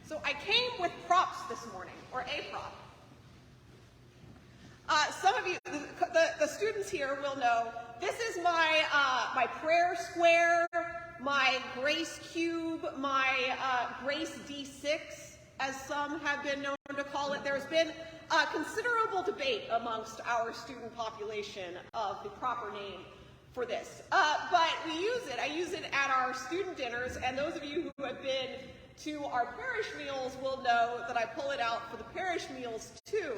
So I came with props this morning, or a prop. Some of you, the students here will know, this is my, my prayer square, my grace cube, my grace D6, as some have been known to call it. There's been considerable debate amongst our student population of the proper name for this. But we use it. I use it at our student dinners, and those of you who have been to our parish meals will know that I pull it out for the parish meals too.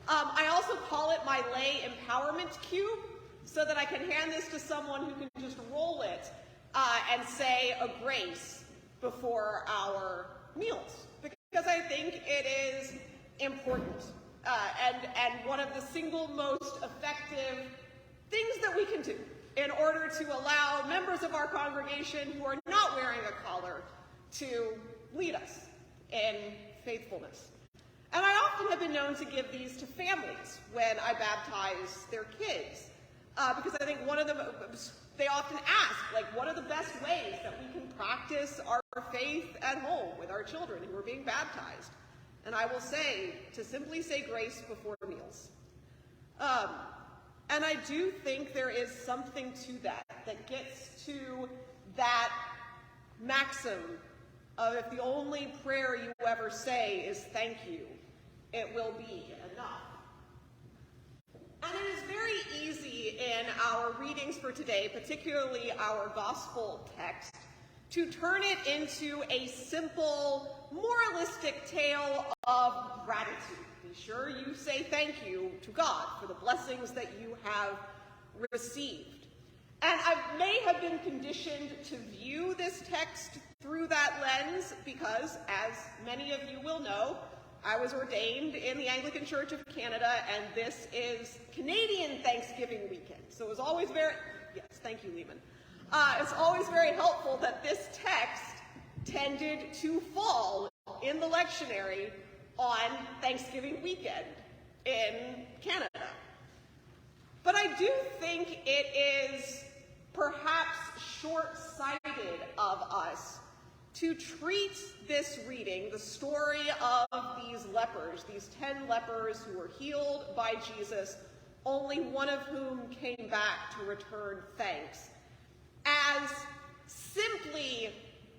I also call it my lay empowerment cube, so that I can hand this to someone who can just roll it and say a grace before our meals, because I think it is important and one of the single most effective things that we can do in order to allow members of our congregation who are not wearing a collar to lead us in faithfulness. And I often have been known to give these to families when I baptize their kids, because I think one of them, they often ask, like, what are the best ways that we can practice our faith at home with our children who are being baptized? And I will say, to simply say grace before meals. And I do think there is something to that gets to that maxim of if the only prayer you ever say is thank you, it will be enough. And it is very easy in our readings for today, particularly our gospel text, to turn it into a simple, moralistic tale of gratitude. Be sure you say thank you to God for the blessings that you have received. And I may have been conditioned to view this text through that lens because, as many of you will know, I was ordained in the Anglican Church of Canada, and this is Canadian Thanksgiving weekend. So it was always very, yes, thank you, Lehman. It's always very helpful that this text tended to fall in the lectionary on Thanksgiving weekend in Canada. But I do think it is perhaps short-sighted of us to treat this reading, the story of these lepers, these 10 lepers who were healed by Jesus, only one of whom came back to return thanks, as simply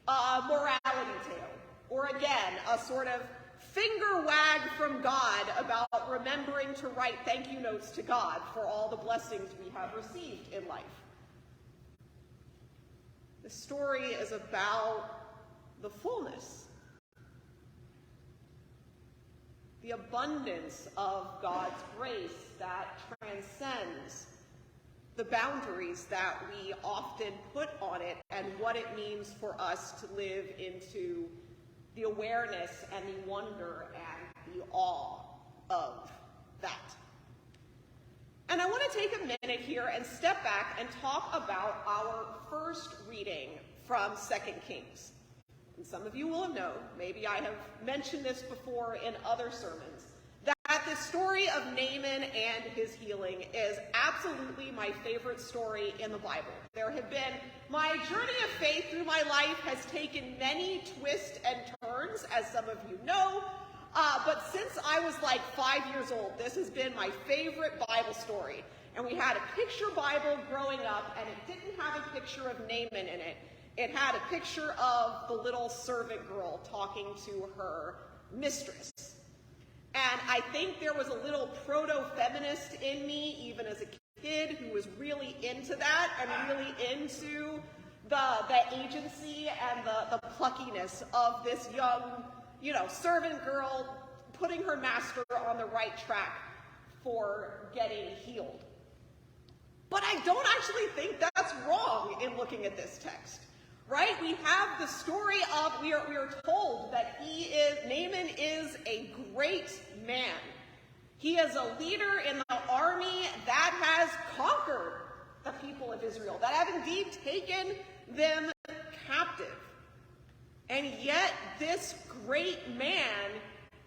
a morality tale, or again, a sort of finger wag from God about remembering to write thank you notes to God for all the blessings we have received in life. The story is about the fullness, the abundance of God's grace that transcends the boundaries that we often put on it, and what it means for us to live into the awareness and the wonder and the awe of that. And I want to take a minute here and step back and talk about our first reading from 2 Kings. And some of you will have known, maybe I have mentioned this before in other sermons, that the story of Naaman and his healing is absolutely my favorite story in the Bible. There have been, my journey of faith through my life has taken many twists and turns, as some of you know, but since I was like 5 years old, this has been my favorite Bible story. And we had a picture Bible growing up, and it didn't have a picture of Naaman in it. It had a picture of the little servant girl talking to her mistress. And I think there was a little proto-feminist in me, even as a kid, who was really into that and really into the agency and the pluckiness of this young, servant girl putting her master on the right track for getting healed. But I don't actually think that's wrong in looking at this text. Right? We have the story of, we are told that Naaman is a great man. He is a leader in the army that has conquered the people of Israel, that have indeed taken them captive. And yet this great man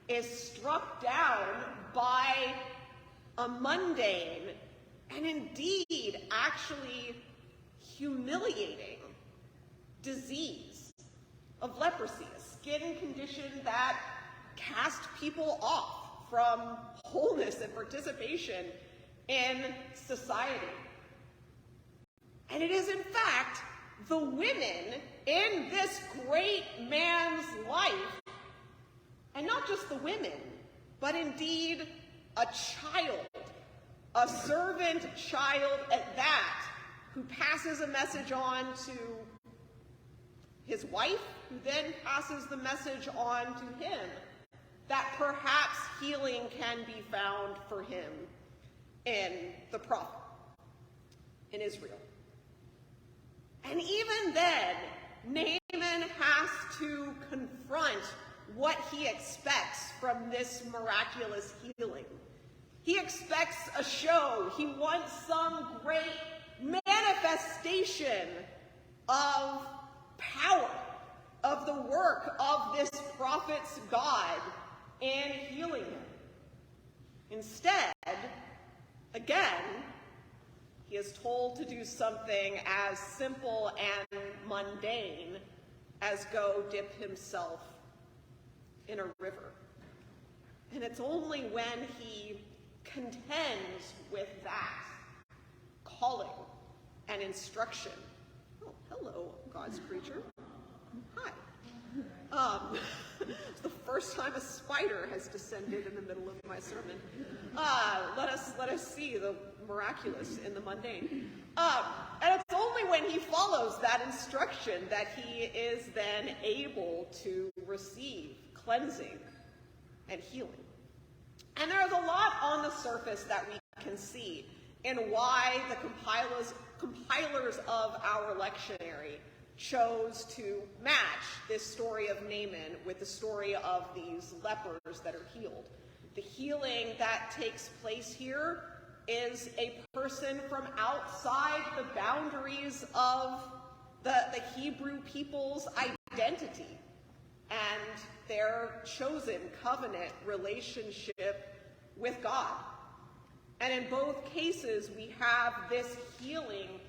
is struck down by a mundane and indeed actually humiliating disease of leprosy, skin condition that cast people off from wholeness and participation in society. And it is, in fact, the women in this great man's life, and not just the women, but indeed a child, a servant child at that, who passes a message on to his wife, who then passes the message on to him, that perhaps healing can be found for him in the prophet, in Israel. And even then, Naaman has to confront what he expects from this miraculous healing. He expects a show. He wants some great manifestation of power, of the work of this prophet's God in healing him. Instead, again, he is told to do something as simple and mundane as go dip himself in a river. And it's only when he contends with that calling and instruction. Oh, hello, God's creature. Hi. It's the first time a spider has descended in the middle of my sermon. Let us see the miraculous in the mundane. And it's only when he follows that instruction that he is then able to receive cleansing and healing. And there's a lot on the surface that we can see in why the compilers of our lectionary chose to match this story of Naaman with the story of these lepers that are healed. The healing that takes place here is a person from outside the boundaries of the Hebrew people's identity and their chosen covenant relationship with God. And in both cases, we have this healing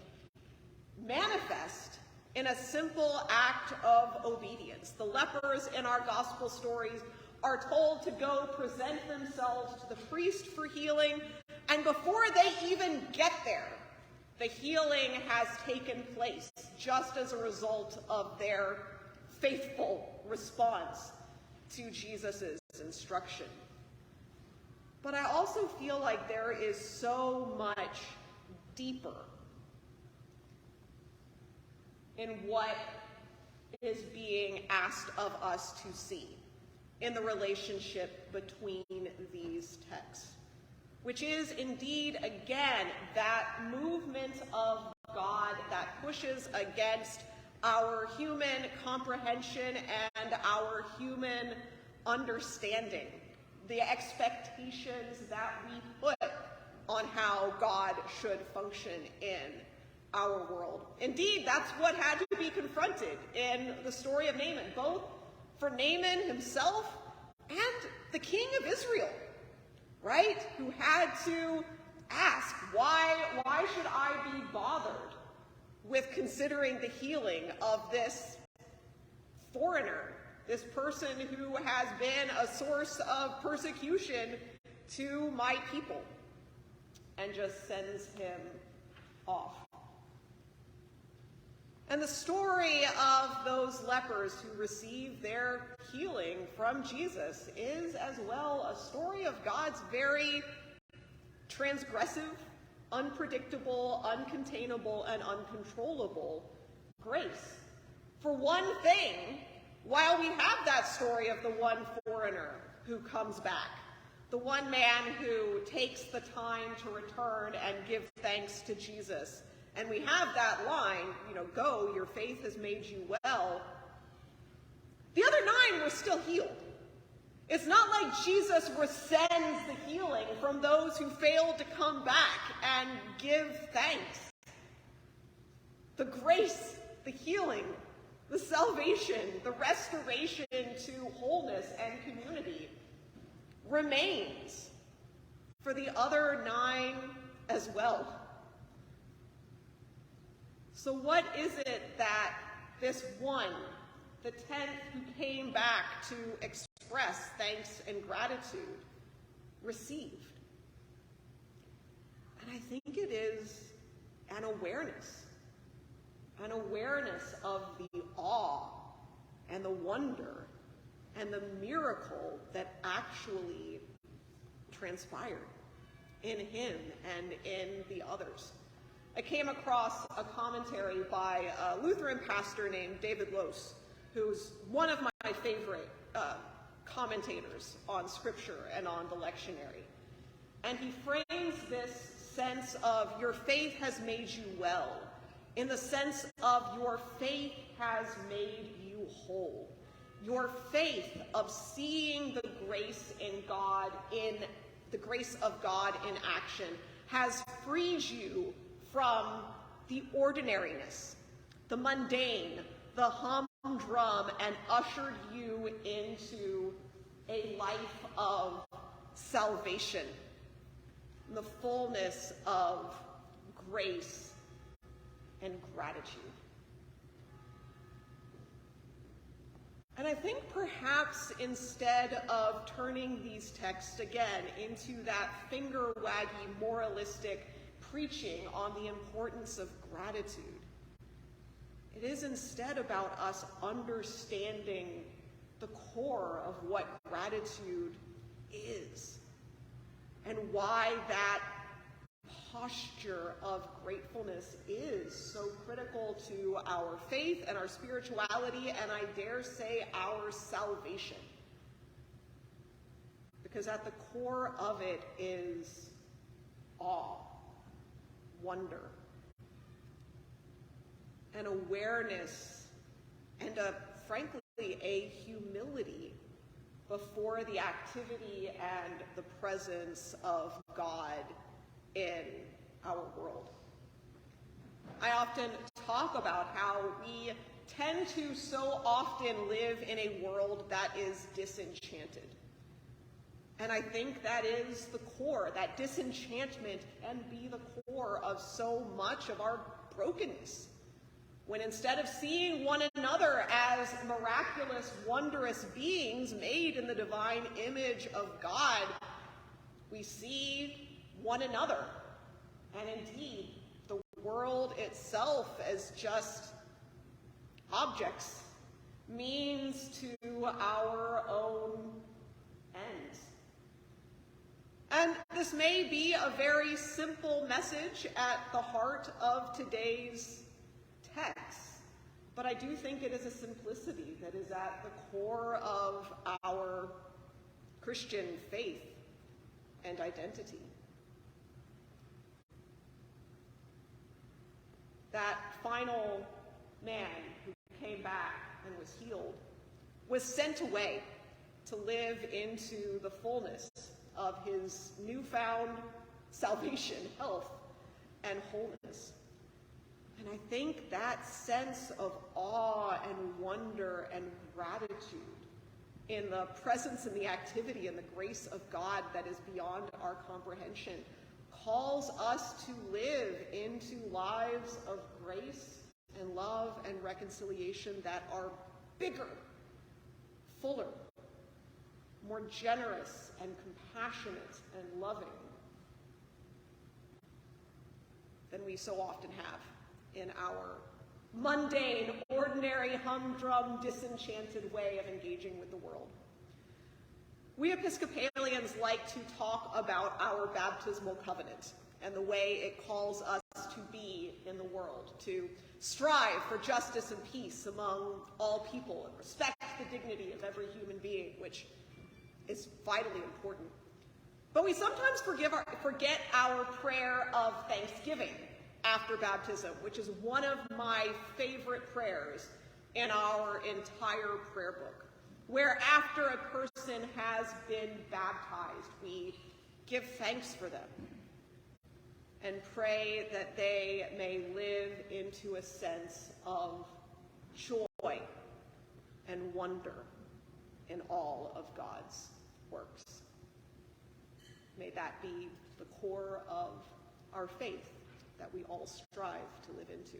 manifest in a simple act of obedience. The lepers in our gospel stories are told to go present themselves to the priest for healing, and before they even get there, the healing has taken place just as a result of their faithful response to Jesus' instruction. But I also feel like there is so much deeper in what is being asked of us to see in the relationship between these texts, which is indeed, again, that movement of God that pushes against our human comprehension and our human understanding, the expectations that we put on how God should function in our world. Indeed, that's what had to be confronted in the story of Naaman, both for Naaman himself and the king of Israel, right? Who had to ask, why should I be bothered with considering the healing of this foreigner, this person who has been a source of persecution to my people, and just sends him off. And the story of those lepers who receive their healing from Jesus is as well a story of God's very transgressive, unpredictable, uncontainable, and uncontrollable grace. For one thing, while we have that story of the one foreigner who comes back, the one man who takes the time to return and give thanks to Jesus, and we have that line, go, your faith has made you well, the other 9 were still healed. It's not like Jesus rescinds the healing from those who failed to come back and give thanks. The grace, the healing, the salvation, the restoration to wholeness and community remains for the other 9 as well. So what is it that this one the 10th who came back to express thanks and gratitude, received. And I think it is an awareness of the awe and the wonder and the miracle that actually transpired in him and in the others. I came across a commentary by a Lutheran pastor named David Lose, who's one of my favorite commentators on Scripture and on the lectionary. And he frames this sense of your faith has made you well, in the sense of your faith has made you whole. Your faith of seeing the grace of God in action has freed you from the ordinariness, the mundane, the humdrum, and ushered you into a life of salvation, the fullness of grace and gratitude. And I think perhaps instead of turning these texts again into that finger-waggy, moralistic preaching on the importance of gratitude, it is instead about us understanding the core of what gratitude is and why that posture of gratefulness is so critical to our faith and our spirituality, and I dare say our salvation. Because at the core of it is awe, wonder, an awareness, and frankly, a humility before the activity and the presence of God in our world. I often talk about how we tend to so often live in a world that is disenchanted. And I think that is the core, that disenchantment can be the core of so much of our brokenness. When instead of seeing one another as miraculous, wondrous beings made in the divine image of God, we see one another, and indeed the world itself as just objects, means to our own ends. And this may be a very simple message at the heart of today's text, but I do think it is a simplicity that is at the core of our Christian faith and identity. That final man who came back and was healed was sent away to live into the fullness of his newfound salvation, health, and wholeness. And I think that sense of awe and wonder and gratitude in the presence and the activity and the grace of God that is beyond our comprehension calls us to live into lives of grace and love and reconciliation that are bigger, fuller, more generous and compassionate and loving than we so often have in our mundane, ordinary, humdrum, disenchanted way of engaging with the world. We Episcopalians like to talk about our baptismal covenant and the way it calls us to be in the world, to strive for justice and peace among all people and respect the dignity of every human being, which is vitally important. But we sometimes forget our prayer of thanksgiving after baptism, which is one of my favorite prayers in our entire prayer book, where after a person has been baptized, we give thanks for them and pray that they may live into a sense of joy and wonder in all of God's works. May that be the core of our faith that we all strive to live into.